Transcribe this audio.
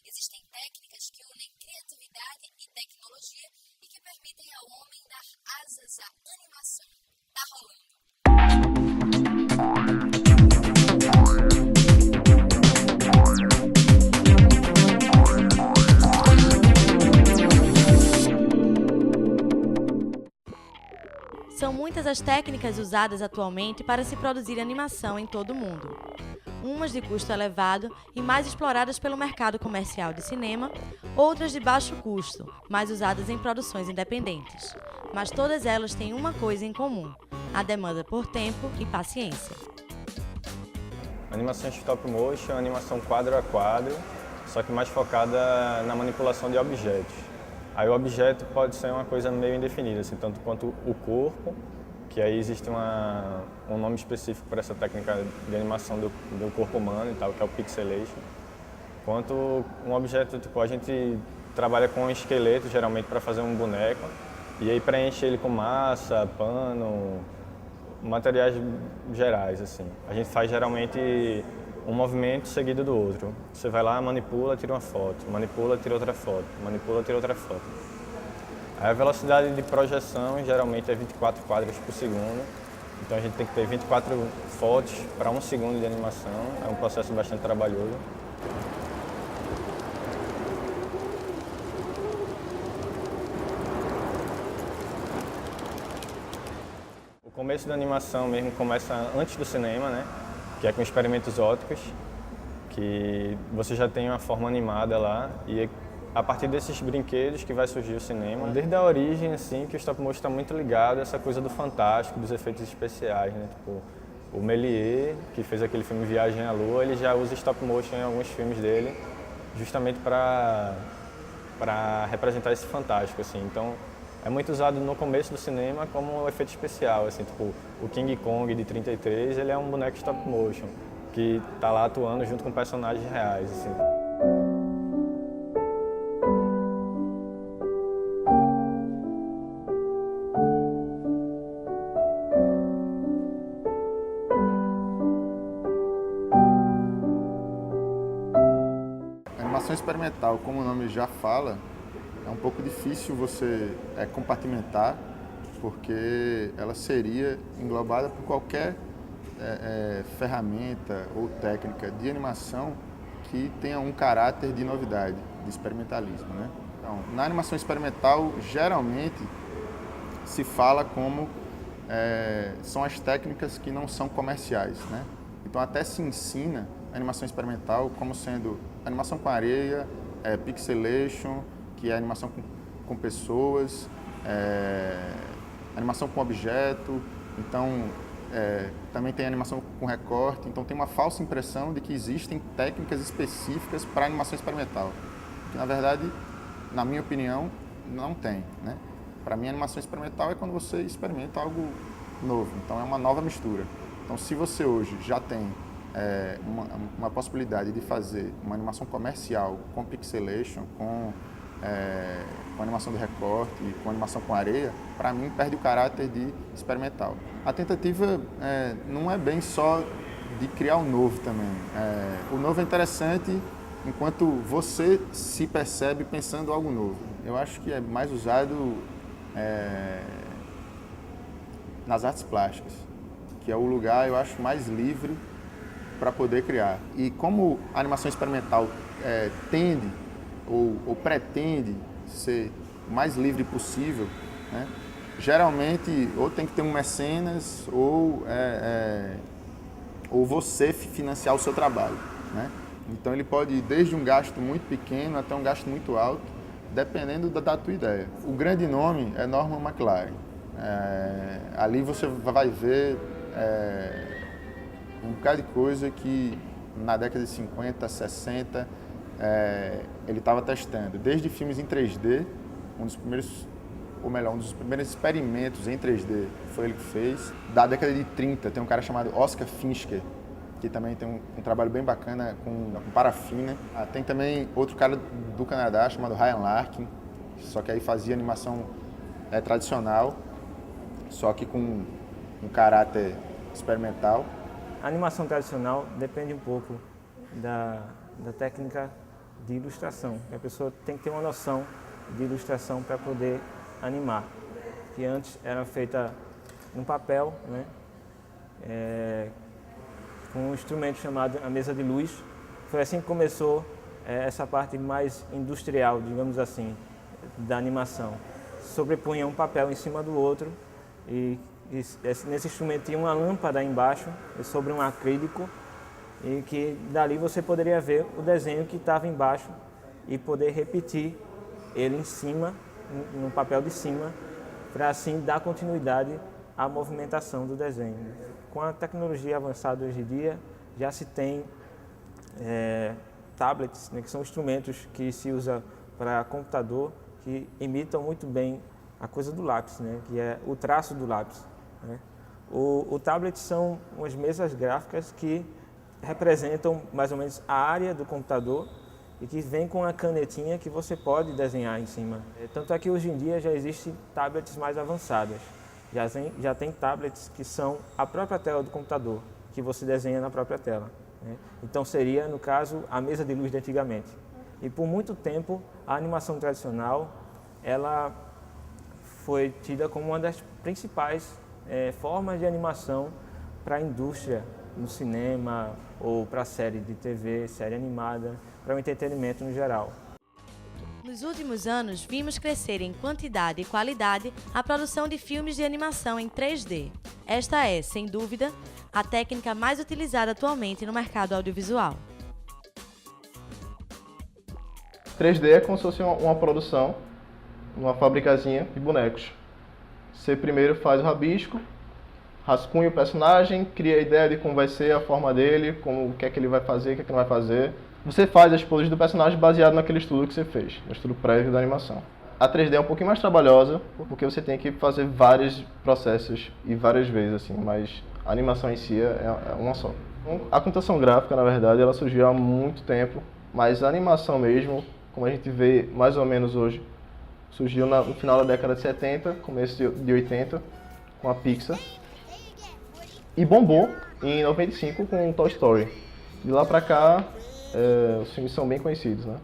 Existem técnicas que unem criatividade e tecnologia e que permitem ao homem dar asas à animação. Tá rolando! São muitas as técnicas usadas atualmente para se produzir animação em todo o mundo. Umas de custo elevado e mais exploradas pelo mercado comercial de cinema, outras de baixo custo, mais usadas em produções independentes. Mas todas elas têm uma coisa em comum: a demanda por tempo e paciência. Animação stop motion é uma animação quadro a quadro, só que mais focada na manipulação de objetos. Aí o objeto pode ser uma coisa meio indefinida, assim, tanto quanto o corpo, que aí existe um nome específico para essa técnica de animação do corpo humano e tal, que é o pixelation, quanto um objeto, tipo, a gente trabalha com um esqueleto geralmente para fazer um boneco, e aí preenche ele com massa, pano, materiais gerais, assim. A gente faz geralmente um movimento seguido do outro. Você vai lá, manipula, tira uma foto, manipula, tira outra foto, manipula, tira outra foto. A velocidade de projeção geralmente é 24 quadros por segundo, então a gente tem que ter 24 fotos para 1 segundo de animação, é um processo bastante trabalhoso. O começo da animação mesmo começa antes do cinema, né? Que é com experimentos ópticos, que você já tem uma forma animada lá e a partir desses brinquedos que vai surgir o cinema. Desde a origem, assim, que o stop motion está muito ligado a essa coisa do fantástico, dos efeitos especiais, né? Tipo, o Méliès, que fez aquele filme Viagem à Lua, ele já usa stop motion em alguns filmes dele, justamente para representar esse fantástico, assim. Então, é muito usado no começo do cinema como efeito especial, assim, tipo, o King Kong de 33, ele é um boneco stop motion, que está lá atuando junto com personagens reais, assim. A animação experimental, como o nome já fala, é um pouco difícil você compartimentar, porque ela seria englobada por qualquer ferramenta ou técnica de animação que tenha um caráter de novidade, de experimentalismo, né? Então, na animação experimental, geralmente se fala como são as técnicas que não são comerciais, né? Então, até se ensina a animação experimental como sendo animação com areia, pixelation, que é animação com pessoas, animação com objeto, então também tem animação com recorte, então tem uma falsa impressão de que existem técnicas específicas para animação experimental, que na verdade, na minha opinião, não tem, né? Para mim, a animação experimental é quando você experimenta algo novo, então é uma nova mistura. Então, se você hoje já tem uma possibilidade de fazer uma animação comercial com pixelation, com animação de recorte, com animação com areia, para mim perde o caráter de experimental. A tentativa não é bem só de criar o novo também. O novo é interessante enquanto você se percebe pensando algo novo. Eu acho que é mais usado nas artes plásticas, que é o lugar, eu acho, mais livre para poder criar. E como a animação experimental tende ou pretende ser o mais livre possível, né? Geralmente ou tem que ter um mecenas ou você financiar o seu trabalho, né? Então ele pode ir desde um gasto muito pequeno até um gasto muito alto, dependendo da tua ideia. O grande nome é Norman McLaren. Ali você vai ver um bocado de coisa que na década de 50, 60, ele estava testando. Desde filmes em 3D, um dos primeiros experimentos em 3D foi ele que fez. Da década de 30, tem um cara chamado Oscar Fincher, que também tem um trabalho bem bacana com parafina. Tem também outro cara do Canadá chamado Ryan Larkin, só que aí fazia animação tradicional, só que com um caráter experimental. A animação tradicional depende um pouco da técnica de ilustração. A pessoa tem que ter uma noção de ilustração para poder animar, que antes era feita no papel, né? Com um instrumento chamado a mesa de luz. Foi assim que começou essa parte mais industrial, digamos assim, da animação. Sobrepunha um papel em cima do outro e nesse instrumento tinha uma lâmpada embaixo, sobre um acrílico, e que dali você poderia ver o desenho que estava embaixo e poder repetir ele em cima, no papel de cima, para assim dar continuidade à movimentação do desenho. Com a tecnologia avançada hoje em dia, já se tem tablets, né, que são instrumentos que se usa para computador, que imitam muito bem a coisa do lápis, né, que é o traço do lápis, né. O tablet são umas mesas gráficas que representam mais ou menos a área do computador e que vem com a canetinha que você pode desenhar em cima. Tanto é que hoje em dia já existem tablets mais avançadas. Já tem tablets que são a própria tela do computador, que você desenha na própria tela, né? Então seria, no caso, a mesa de luz de antigamente. E por muito tempo, a animação tradicional ela foi tida como uma das principais formas de animação para a indústria, no cinema ou para série de TV, série animada, para o entretenimento no geral. Nos últimos anos, vimos crescer em quantidade e qualidade a produção de filmes de animação em 3D. Esta é, sem dúvida, a técnica mais utilizada atualmente no mercado audiovisual. 3D é como se fosse uma produção, uma fabricazinha de bonecos. Você primeiro faz o rabisco, rascunha o personagem, cria a ideia de como vai ser a forma dele, o que é que ele vai fazer, o que é que não vai fazer. Você faz as poses do personagem baseado naquele estudo que você fez, no estudo prévio da animação. A 3D é um pouquinho mais trabalhosa, porque você tem que fazer vários processos e várias vezes, assim, mas a animação em si é uma só. A computação gráfica, na verdade, ela surgiu há muito tempo, mas a animação mesmo, como a gente vê mais ou menos hoje, surgiu no final da década de 70, começo de 80, com a Pixar, e bombou em 95 com Toy Story. De lá pra cá, os filmes são bem conhecidos, né?